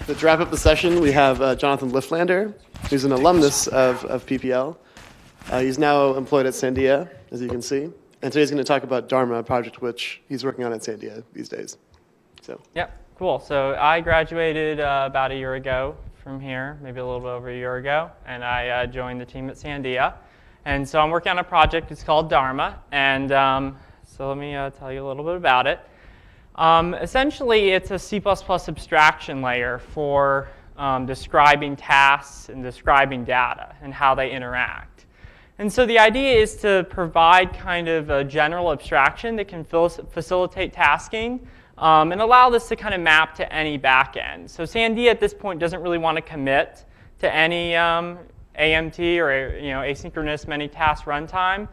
To wrap up the session, we have Jonathan Lifflander, who's an alumnus of PPL. He's now employed at Sandia, as you can see. And today he's going to talk about Dharma, a project which he's working on at Sandia these days. So. Yep, cool. So I graduated about a year ago from here, maybe a little bit over a year ago, and I joined the team at Sandia. And so I'm working on a project. It's called Dharma, and so let me tell you a little bit about it. Essentially, it's a C++ abstraction layer for describing tasks and describing data and how they interact. And so the idea is to provide kind of a general abstraction that can facilitate tasking and allow this to kind of map to any backend. So Sandia at this point doesn't really want to commit to any AMT or asynchronous many-task runtime.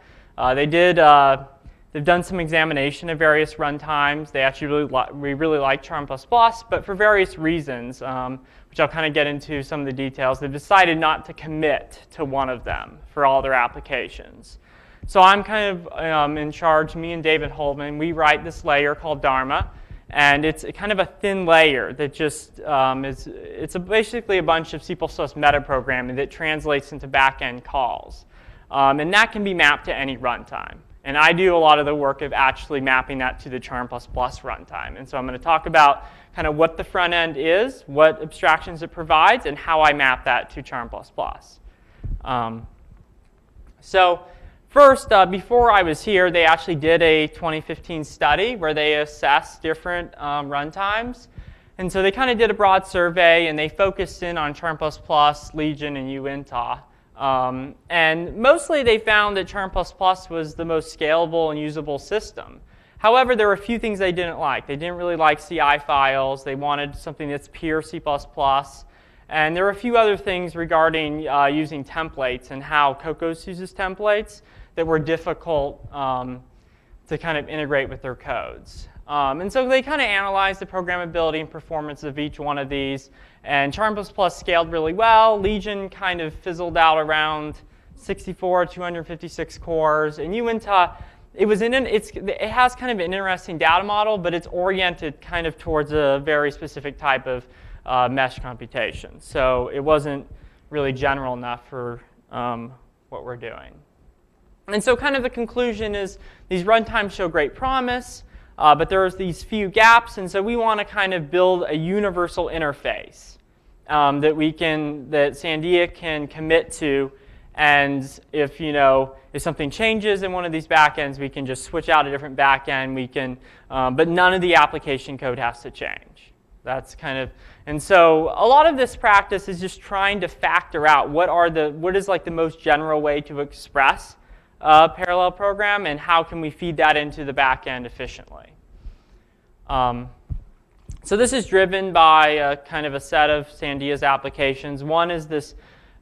They've done some examination of various runtimes. They actually we really like Charm++, but for various reasons, which I'll kind of get into some of the details, they've decided not to commit to one of them for all their applications. So I'm kind of in charge, me and David Holman, we write this layer called Dharma, and it's kind of a thin layer that just basically a bunch of C++ metaprogramming that translates into back-end calls. And that can be mapped to any runtime. And I do a lot of the work of actually mapping that to the Charm++ runtime. And so I'm going to talk about kind of what the front end is, what abstractions it provides, and how I map that to Charm++. So first, before I was here, they actually did a 2015 study where they assessed different runtimes. And so they kind of did a broad survey, and they focused in on Charm++, Legion, and Uintah. And mostly they found that Charm++ was the most scalable and usable system. However, there were a few things they didn't like. They didn't really like CI files. They wanted something that's pure C++. And there were a few other things regarding using templates and how Cocos uses templates that were difficult to kind of integrate with their codes. And so they kind of analyzed the programmability and performance of each one of these. And Charm++ scaled really well. Legion kind of fizzled out around 64, 256 cores. And Uintah, it has kind of an interesting data model, but it's oriented kind of towards a very specific type of mesh computation. So it wasn't really general enough for what we're doing. And so kind of the conclusion is these runtimes show great promise. But there's these few gaps, and so we want to kind of build a universal interface that Sandia can commit to, and if something changes in one of these backends, we can just switch out a different backend. But none of the application code has to change. That's kind of, and so a lot of this practice is just trying to factor out what is like the most general way to express parallel program, and how can we feed that into the back end efficiently. So this is driven by kind of a set of Sandia's applications. One is this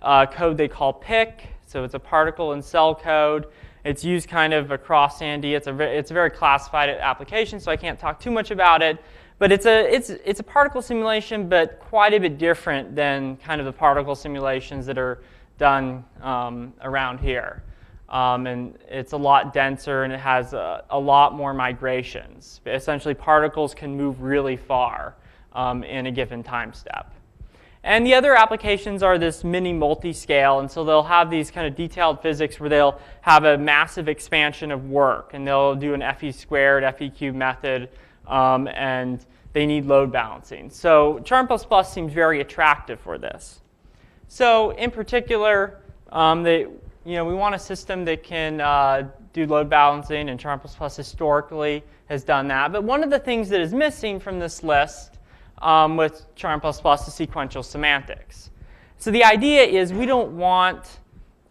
code they call PIC, so it's a particle and cell code. It's used kind of across Sandia. It's a very classified application, so I can't talk too much about it. But it's a particle simulation, but quite a bit different than kind of the particle simulations that are done around here. And it's a lot denser, and it has a lot more migrations. Essentially, particles can move really far in a given time step. And the other applications are this mini multi-scale, and so they'll have these kind of detailed physics where they'll have a massive expansion of work, and they'll do an FE squared, FE cubed method, and they need load balancing. So Charm++ seems very attractive for this. So in particular, we want a system that can do load balancing, and Charm++ historically has done that. But one of the things that is missing from this list with Charm++ is sequential semantics. So the idea is we don't want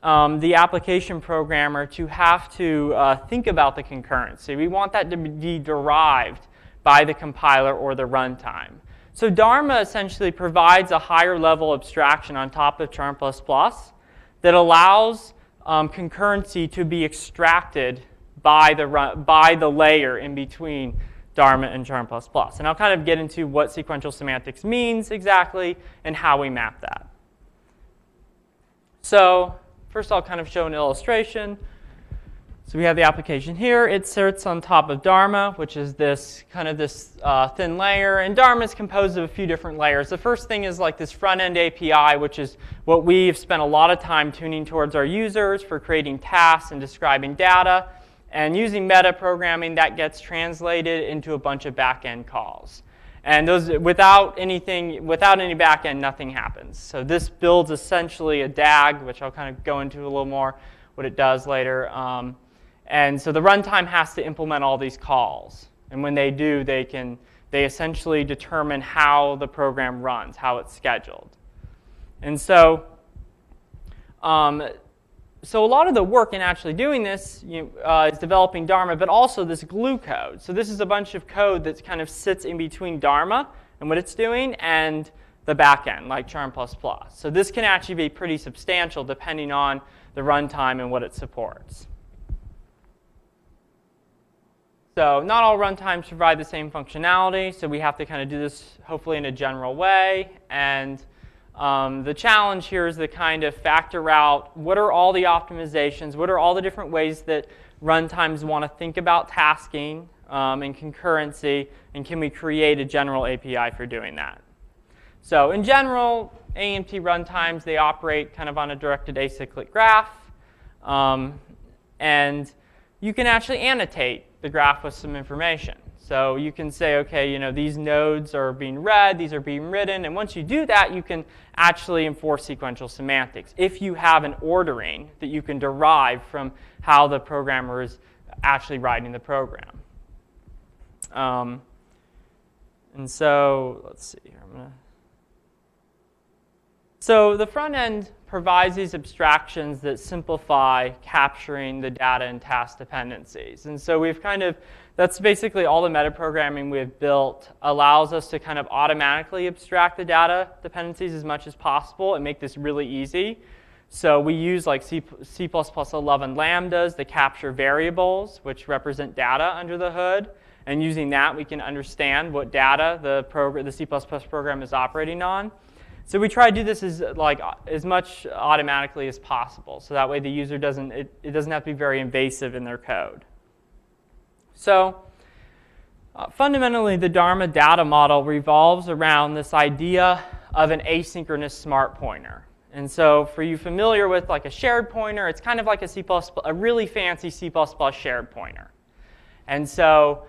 the application programmer to have to think about the concurrency. We want that to be derived by the compiler or the runtime. So Dharma essentially provides a higher level abstraction on top of Charm++ that allows concurrency to be extracted by the layer in between Dharma and Charm++. And I'll kind of get into what sequential semantics means exactly and how we map that. So first I'll kind of show an illustration. So we have the application here. It sits on top of Dharma, which is this kind of this thin layer. And Dharma is composed of a few different layers. The first thing is like this front-end API, which is what we've spent a lot of time tuning towards our users for creating tasks and describing data. And using meta programming, that gets translated into a bunch of back-end calls. And those, without any back-end, nothing happens. So this builds essentially a DAG, which I'll kind of go into a little more what it does later. And so the runtime has to implement all these calls. And when they do, they essentially determine how the program runs, how it's scheduled. And so, so a lot of the work in actually doing this is developing Dharma, but also this glue code. So this is a bunch of code that kind of sits in between Dharma and what it's doing and the backend, like Charm++. So this can actually be pretty substantial depending on the runtime and what it supports. So not all runtimes provide the same functionality, so we have to kind of do this hopefully in a general way. And the challenge here is to kind of factor out what are all the optimizations, what are all the different ways that runtimes want to think about tasking and concurrency, and can we create a general API for doing that. So in general, AMT runtimes, they operate kind of on a directed acyclic graph. And you can actually annotate the graph with some information. So you can say, okay, these nodes are being read, these are being written, and once you do that, you can actually enforce sequential semantics if you have an ordering that you can derive from how the programmer is actually writing the program. And so let's see here. So the front end provides these abstractions that simplify capturing the data and task dependencies. And so we've that's basically all the metaprogramming we've built allows us to kind of automatically abstract the data dependencies as much as possible and make this really easy. So we use like C++ 11 lambdas to capture variables, which represent data under the hood. And using that, we can understand what data the C++ program is operating on. So we try to do this as much automatically as possible, so that way the user doesn't have to be very invasive in their code. So fundamentally, the Dharma data model revolves around this idea of an asynchronous smart pointer. And so for you familiar with like a shared pointer, it's kind of like a really fancy C++ shared pointer. And so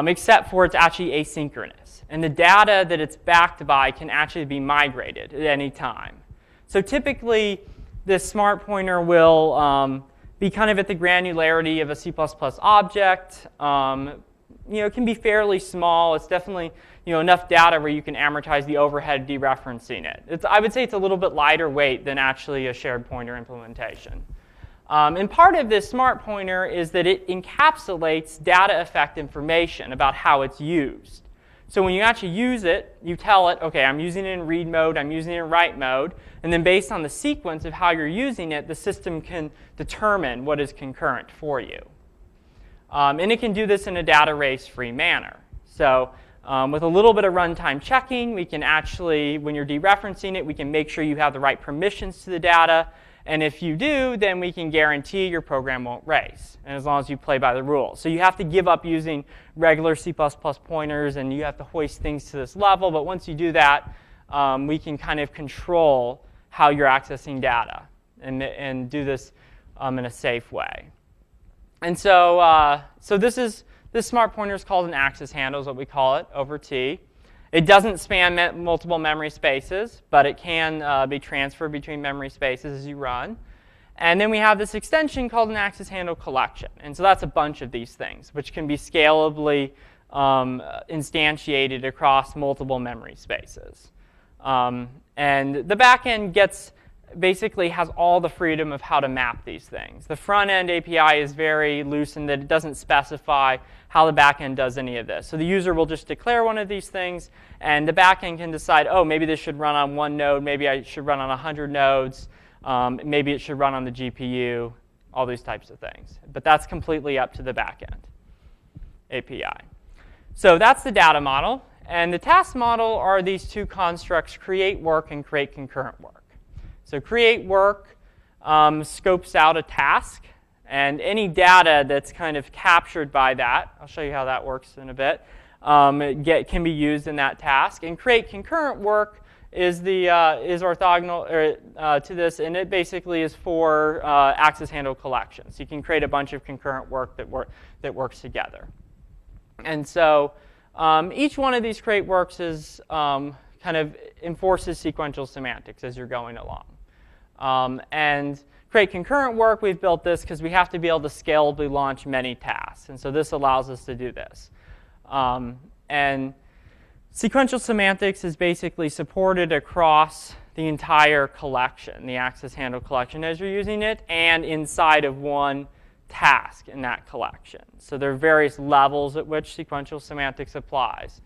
except for it's actually asynchronous. And the data that it's backed by can actually be migrated at any time. So typically, this smart pointer will be kind of at the granularity of a C++ object. It can be fairly small. It's definitely enough data where you can amortize the overhead dereferencing it. I would say it's a little bit lighter weight than actually a shared pointer implementation. And part of this smart pointer is that it encapsulates data effect information about how it's used. So when you actually use it, you tell it, OK, I'm using it in read mode, I'm using it in write mode. And then based on the sequence of how you're using it, the system can determine what is concurrent for you. And it can do this in a data race-free manner. So with a little bit of runtime checking, we can actually, when you're dereferencing it, we can make sure you have the right permissions to the data. And if you do, then we can guarantee your program won't race, and as long as you play by the rules. So you have to give up using regular C++ pointers, and you have to hoist things to this level. But once you do that, we can kind of control how you're accessing data and do this in a safe way. And so, this smart pointer is called an access handle, is what we call it, over T. It doesn't span multiple memory spaces, but it can be transferred between memory spaces as you run. And then we have this extension called an access handle collection. And so that's a bunch of these things, which can be scalably instantiated across multiple memory spaces. And the backend basically has all the freedom of how to map these things. The front-end API is very loose in that it doesn't specify how the backend does any of this. So the user will just declare one of these things, and the backend can decide, oh, maybe this should run on one node, maybe I should run on 100 nodes, maybe it should run on the GPU, all these types of things. But that's completely up to the backend API. So that's the data model. And the task model are these two constructs, create work and create concurrent work. So create work scopes out a task And any data that's kind of captured by that, I'll show you how that works in a bit, can be used in that task. And create concurrent work is orthogonal to this, and it basically is for access handle collections. You can create a bunch of concurrent work that works together. And so each one of these create works is kind of enforces sequential semantics as you're going along. And create concurrent work, we've built this because we have to be able to scalably launch many tasks. And so this allows us to do this. And sequential semantics is basically supported across the entire collection, the access handle collection as you're using it, and inside of one task in that collection. So there are various levels at which sequential semantics applies.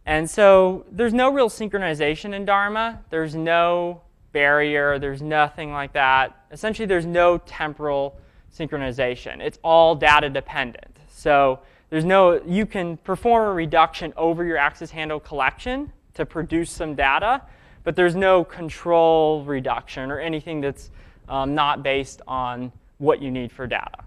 And so there's no real synchronization in Dharma. There's no barrier. There's nothing like that. Essentially, there's no temporal synchronization. It's all data dependent. So you can perform a reduction over your access handle collection to produce some data, but there's no control reduction or anything that's not based on what you need for data.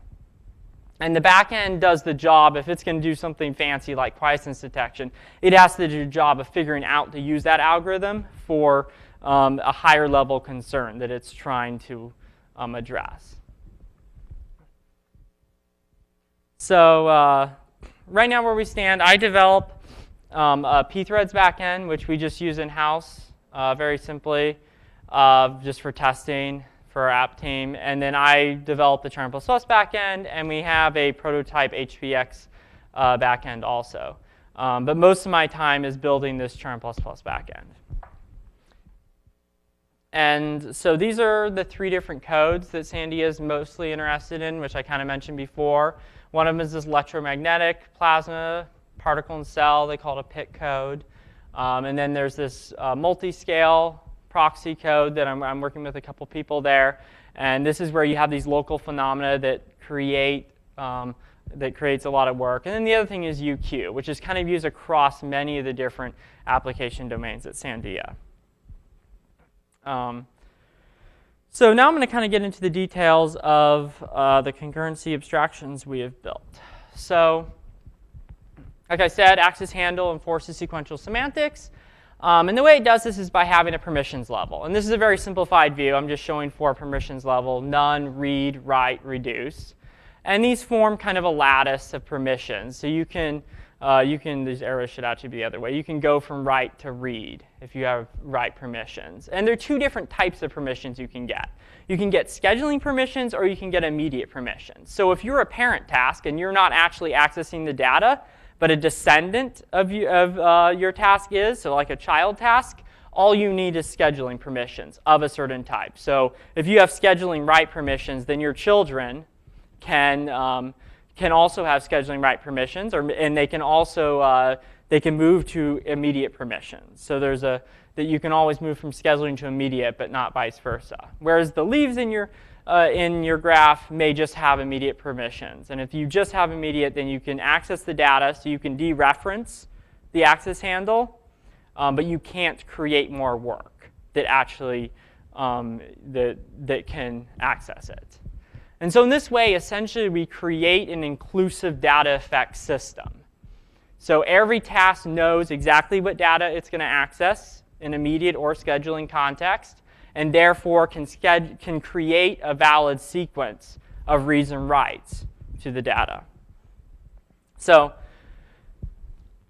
And the back end does the job. If it's going to do something fancy like quiescence detection, it has to do the job of figuring out to use that algorithm for a higher level concern that it's trying to address. So right now where we stand, I develop a pthreads backend, which we just use in-house very simply just for testing for our app team. And then I develop the Charm++ backend, and we have a prototype HPX backend also. But most of my time is building this Charm++ backend. And so these are the 3 different codes that Sandia is mostly interested in, which I kind of mentioned before. One of them is this electromagnetic plasma particle and cell. They call it a PIC code. And then there's this multi-scale proxy code that I'm working with a couple people there. And this is where you have these local phenomena that creates a lot of work. And then the other thing is UQ, which is kind of used across many of the different application domains at Sandia. So now I'm going to kind of get into the details of the concurrency abstractions we have built. So like I said, access handle enforces sequential semantics. And the way it does this is by having a permissions level. And this is a very simplified view. I'm just showing 4 permissions level: none, read, write, reduce. And these form kind of a lattice of permissions. So you can these arrows should actually be the other way. You can go from write to read if you have write permissions. And there are 2 different types of permissions you can get. You can get scheduling permissions, or you can get immediate permissions. So if you're a parent task and you're not actually accessing the data, but a descendant of your task is, so like a child task, all you need is scheduling permissions of a certain type. So if you have scheduling write permissions, then your children can also have scheduling write permissions, and they can also they can move to immediate permissions. So there's that you can always move from scheduling to immediate, but not vice versa. Whereas the leaves in your graph may just have immediate permissions. And if you just have immediate, then you can access the data, so you can dereference the access handle, but you can't create more work that actually that can access it. And so in this way, essentially, we create an inclusive data effect system. So every task knows exactly what data it's going to access in immediate or scheduling context, and therefore can create a valid sequence of reads and writes to the data. So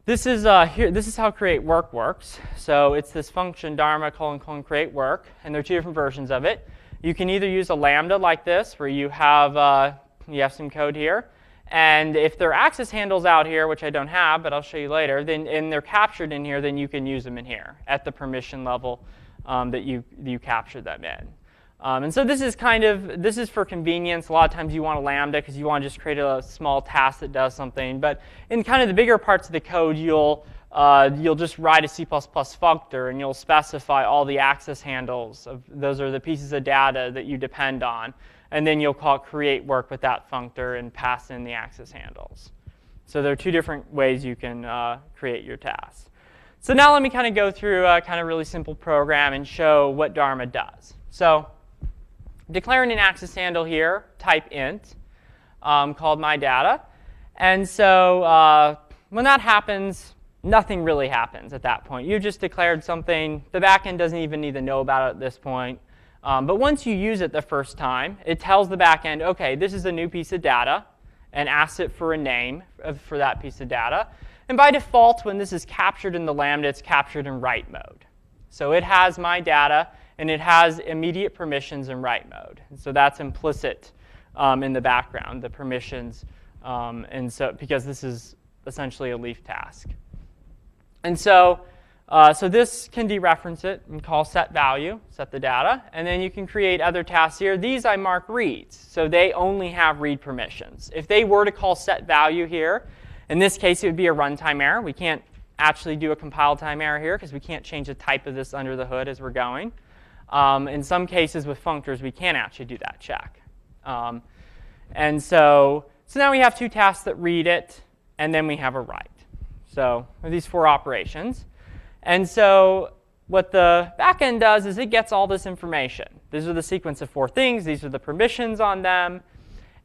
this is how create work works. So it's this function dharma : create work, and there are 2 different versions of it. You can either use a lambda like this, where you have some code here, and if there are access handles out here, which I don't have, but I'll show you later, and they're captured in here, then you can use them in here at the permission level that you capture them in. And so this is for convenience. A lot of times you want a lambda because you want to just create a small task that does something. But in kind of the bigger parts of the code, you'll just write a C++ functor, and you'll specify all the access handles. Those are the pieces of data that you depend on. And then you'll call create work with that functor and pass in the access handles. So there are 2 different ways you can create your tasks. So now let me kind of go through a kind of really simple program and show what Dharma does. So declaring an access handle here, type int, called myData. And so when that happens, nothing really happens at that point. You just declared something. The backend doesn't even need to know about it at this point. But once you use it the first time, it tells the backend, OK, this is a new piece of data, and asks it for a name for that piece of data. And by default, when this is captured in the Lambda, it's captured in write mode. So it has my data, and it has immediate permissions in write mode. And so that's implicit in the background, the permissions, and so because this is essentially a leaf task. And so this can dereference it and call set value, set the data. And then you can create other tasks here. These I mark reads, so they only have read permissions. If they were to call set value here, in this case, it would be a runtime error. We can't actually do a compile time error here because we can't change the type of this under the hood as we're going. In some cases with functors, we can actually do that check. And so now we have two tasks that read it, and then we have a write. So these 4 operations. And so what the backend does is it gets all this information. These are the sequence of 4 things. These are the permissions on them.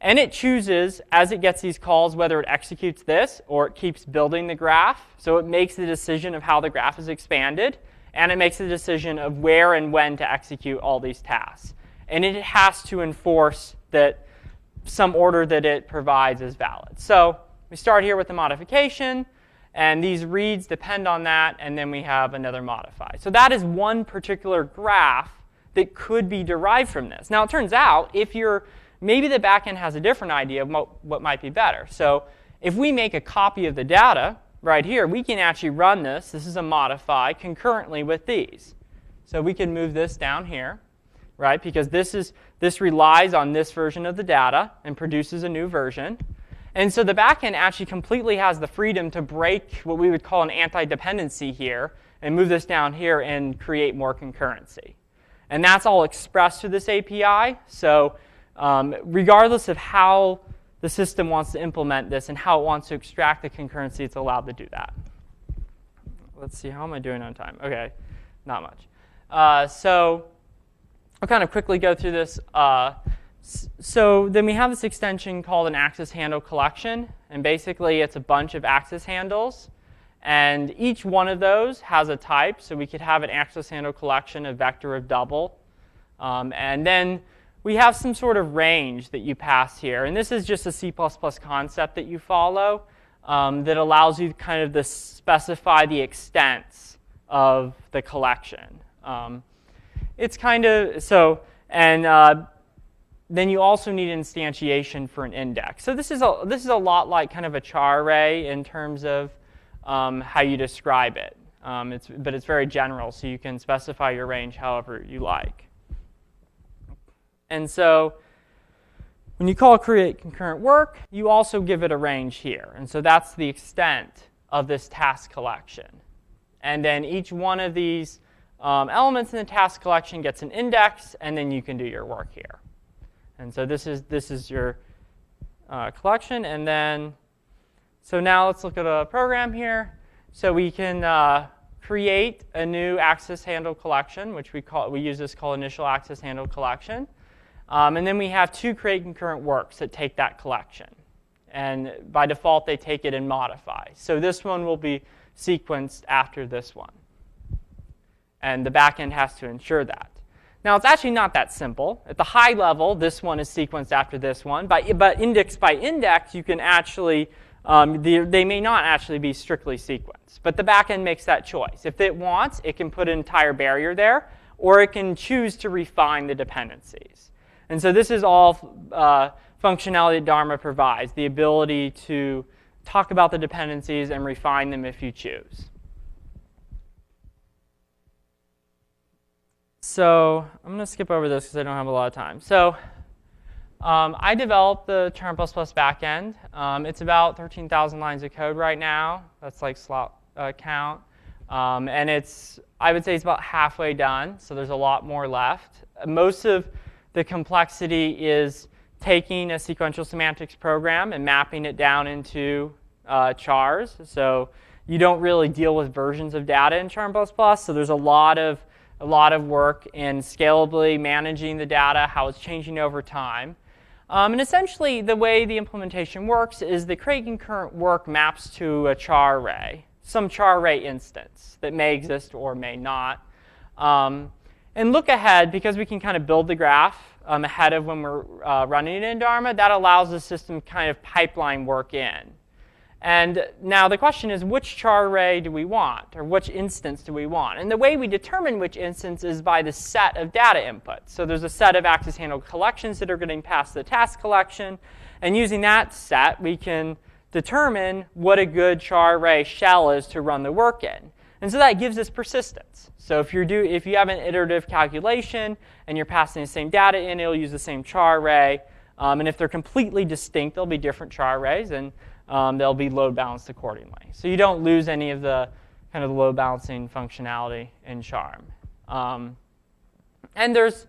And it chooses, as it gets these calls, whether it executes this or it keeps building the graph. So it makes the decision of how the graph is expanded. And it makes the decision of where and when to execute all these tasks. And it has to enforce that some order that it provides is valid. So we start here with the modification. And these reads depend on that. And then we have another modify. So that is one particular graph that could be derived from this. Now, it turns out, maybe the backend has a different idea of what might be better. So if we make a copy of the data right here, we can actually run this. This is a modify concurrently with these. So we can move this down here, right? Because this relies on this version of the data and produces a new version. And so the backend actually completely has the freedom to break what we would call an anti-dependency here and move this down here and create more concurrency. And that's all expressed through this API. So regardless of how the system wants to implement this and how it wants to extract the concurrency, it's allowed to do that. Let's see, how am I doing on time? OK, not much. So I'll kind of quickly go through this. So then we have this extension called an access handle collection. And basically, it's a bunch of access handles. And each one of those has a type. So we could have an access handle collection, a vector of double. And then we have some sort of range that you pass here. And this is just a C++ concept that you follow that allows you kind of to specify the extents of the collection. It's kind of so, and then you also need instantiation for an index. So this is a lot like kind of a char array in terms of how you describe it. But it's very general, so you can specify your range however you like. And so when you call create concurrent work, you also give it a range here. And so that's the extent of this task collection. And then each one of these elements in the task collection gets an index, and then you can do your work here. And so this is your collection. And then, so now let's look at a program here. So we can create a new access handle collection, which we use this called initial access handle collection. And then we have 2 create concurrent works that take that collection. And by default, they take it and modify. So this one will be sequenced after this one. And the backend has to ensure that. Now, it's actually not that simple. At the high level, this one is sequenced after this one. But index by index, you can actually, they may not actually be strictly sequenced. But the backend makes that choice. If it wants, it can put an entire barrier there, or it can choose to refine the dependencies. And so this is all functionality that ARMA provides, the ability to talk about the dependencies and refine them if you choose. So I'm going to skip over this because I don't have a lot of time. So I developed the Charm++ backend. It's about 13,000 lines of code right now. That's like slot count. And I would say it's about halfway done. So there's a lot more left. Most of the complexity is taking a sequential semantics program and mapping it down into chars. So you don't really deal with versions of data in Charm++. So there's a lot of a lot of work in scalably managing the data, how it's changing over time. And essentially, the way the implementation works is the create concurrent work maps to a char array, some char array instance that may exist or may not. And look ahead, because we can kind of build the graph ahead of when we're running it in Dharma, that allows the system kind of pipeline work in. And now the question is, which char array do we want, or which instance do we want? And the way we determine which instance is by the set of data inputs. So there's a set of access handle collections that are getting passed the task collection. And using that set, we can determine what a good char array shell is to run the work in. And so that gives us persistence. So if you have an iterative calculation and you're passing the same data in, it'll use the same char array. And if they're completely distinct, they'll be different char arrays, and they'll be load balanced accordingly. So you don't lose any of the kind of load balancing functionality in Charm. And there's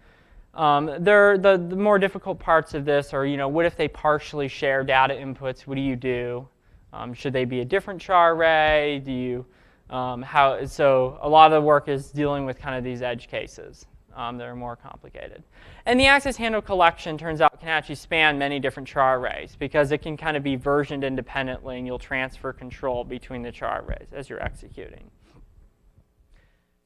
the more difficult parts of this are, what if they partially share data inputs? What do you do? Should they be a different char array? So a lot of the work is dealing with kind of these edge cases that are more complicated. And the access handle collection, turns out, can actually span many different char arrays because it can kind of be versioned independently, and you'll transfer control between the char arrays as you're executing.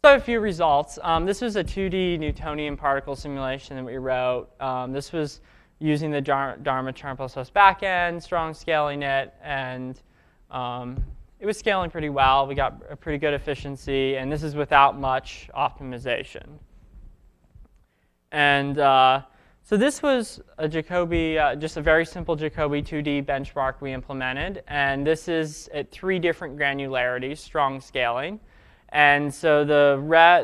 So I have a few results. This was a 2D Newtonian particle simulation that we wrote. This was using the Dharma Charm++ backend, strong scaling it, and it was scaling pretty well. We got a pretty good efficiency, and this is without much optimization. And so this was a Jacobi, just a very simple Jacobi 2D benchmark we implemented. And this is at 3 different granularities, strong scaling. And so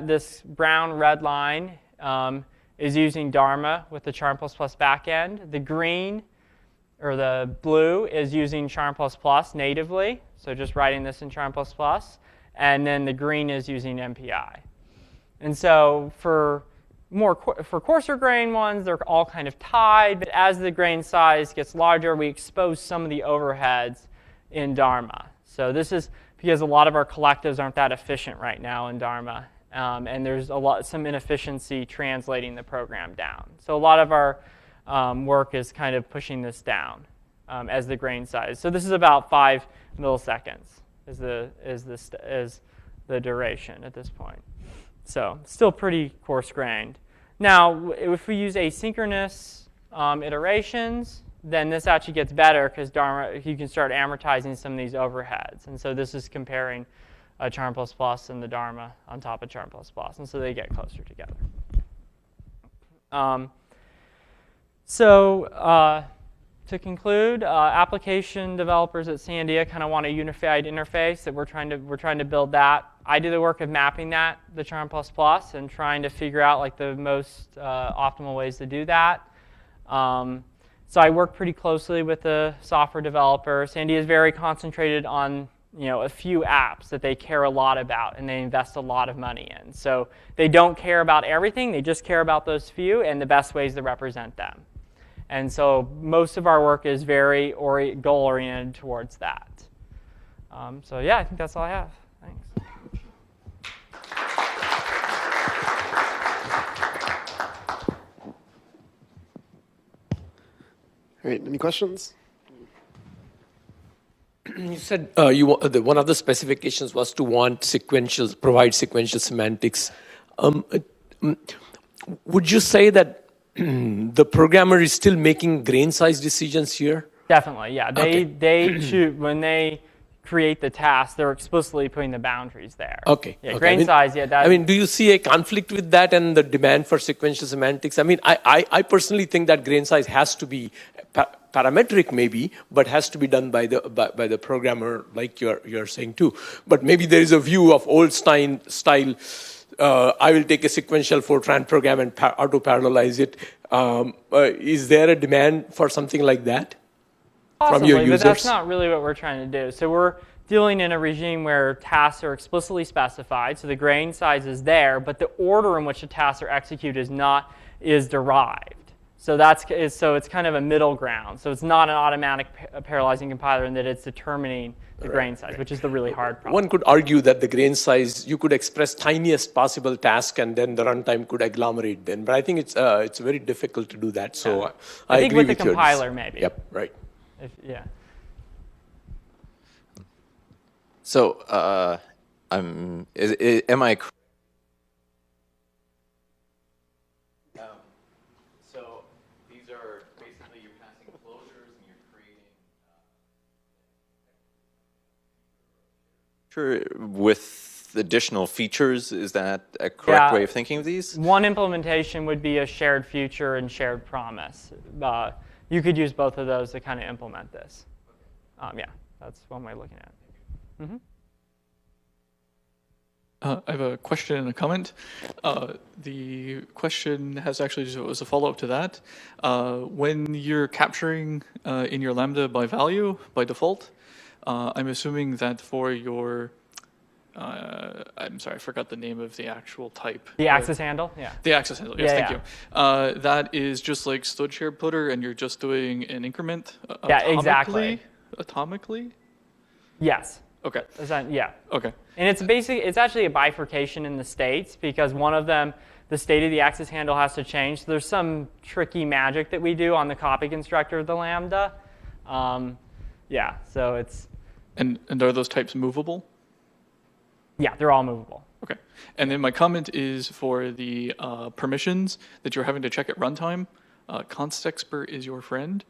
this brown red line is using Dharma with the Charm++ backend. The green, or the blue, is using Charm++ natively. So just writing this in Charm++. And then the green is using MPI. And so for coarser grain ones, they're all kind of tied. But as the grain size gets larger, we expose some of the overheads in Dharma. So this is because a lot of our collectives aren't that efficient right now in Dharma. And there's some inefficiency translating the program down. So a lot of our work is kind of pushing this down as the grain size. So this is about 5 milliseconds is the duration at this point. So still pretty coarse-grained. Now, if we use asynchronous iterations, then this actually gets better because you can start amortizing some of these overheads. And so this is comparing Charm++ and the Dharma on top of Charm++. And so they get closer together. To conclude, application developers at Sandia kind of want a unified interface that we're trying to build that. I do the work of mapping that, the Charm++, and trying to figure out like the most optimal ways to do that. So I work pretty closely with the software developer. Sandia is very concentrated on a few apps that they care a lot about and they invest a lot of money in. So they don't care about everything. They just care about those few and the best ways to represent them. And so most of our work is very goal-oriented towards that. So yeah, I think that's all I have. Thanks. All right, any questions? You said one of the specifications was to provide sequential semantics. Would you say that the programmer is still making grain size decisions here? Definitely, yeah. They choose, when they create the task, they're explicitly putting the boundaries there. Okay. Yeah, okay. grain size, yeah. Do you see a conflict with that and the demand for sequential semantics? I personally think that grain size has to be parametric, maybe, but has to be done by the programmer, like you're saying too. But maybe there is a view of old style. I will take a sequential Fortran program and auto-parallelize it. Is there a demand for something like that? Possibly, from your users? But that's not really what we're trying to do. So we're dealing in a regime where tasks are explicitly specified, so the grain size is there, but the order in which the tasks are executed is derived. So so it's kind of a middle ground. So it's not an automatic parallelizing compiler in that it's determining the grain size, which is the really hard problem. One could argue that the grain size, you could express tiniest possible task and then the runtime could agglomerate then. But I think it's very difficult to do that. So Yeah. I think agree with the yours. compiler, maybe. Yep, right. Yeah. So am I correct? So these are basically you're passing closures and you're creating with additional features. Is that a correct way of thinking of these? One implementation would be a shared future and shared promise. You could use both of those to kind of implement this. Yeah, that's one way of looking at it. Mm-hmm. I have a question and a comment. The question has actually as a follow-up to that. When you're capturing in your Lambda by value, by default, I'm assuming that for your, I'm sorry, I forgot the name of the actual type. The access handle? Yeah. The access handle, yes, Yeah, thank you. That is just like std shared putter, and you're just doing an increment Yeah, exactly. Atomically? Yes. Okay. Yeah. Okay. And it's actually a bifurcation in the states because one of them, the state of the access handle has to change. So there's some tricky magic that we do on the copy constructor of the Lambda. Yeah, so it's... And are those types movable? Yeah, they're all movable. Okay. And then my comment is for the permissions that you're having to check at runtime. Constexpert is your friend.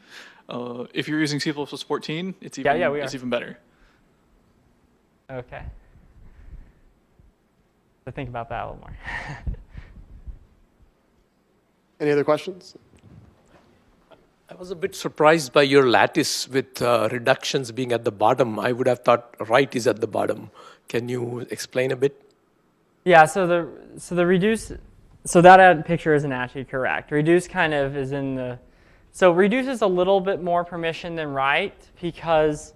If you're using C++14, it's even better. Okay. So think about that a little more. Any other questions? I was a bit surprised by your lattice with reductions being at the bottom. I would have thought right is at the bottom. Can you explain a bit? Yeah, so the reduce, so that picture isn't actually correct. Reduce kind of is in the, so reduce is a little bit more permission than write because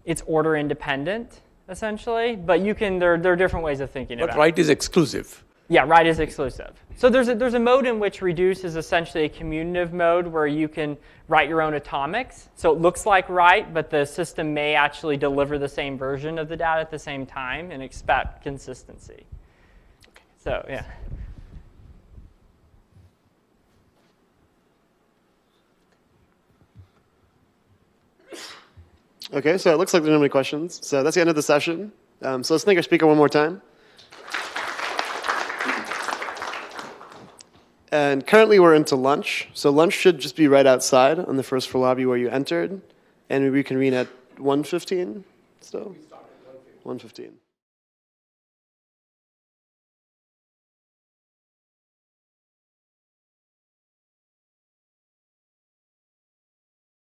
it's order independent essentially, but you can, there are different ways of thinking about it. But write is exclusive. Yeah, write is exclusive. So there's a mode in which reduce is essentially a commutative mode where you can write your own atomics. So it looks like write, but the system may actually deliver the same version of the data at the same time and expect consistency. Okay. So yeah. Okay, so it looks like there are no many questions. So that's the end of the session. So let's thank our speaker one more time. And currently we're into lunch. So lunch should just be right outside on the first floor lobby where you entered. And we reconvene at 1:15 still? 1:15.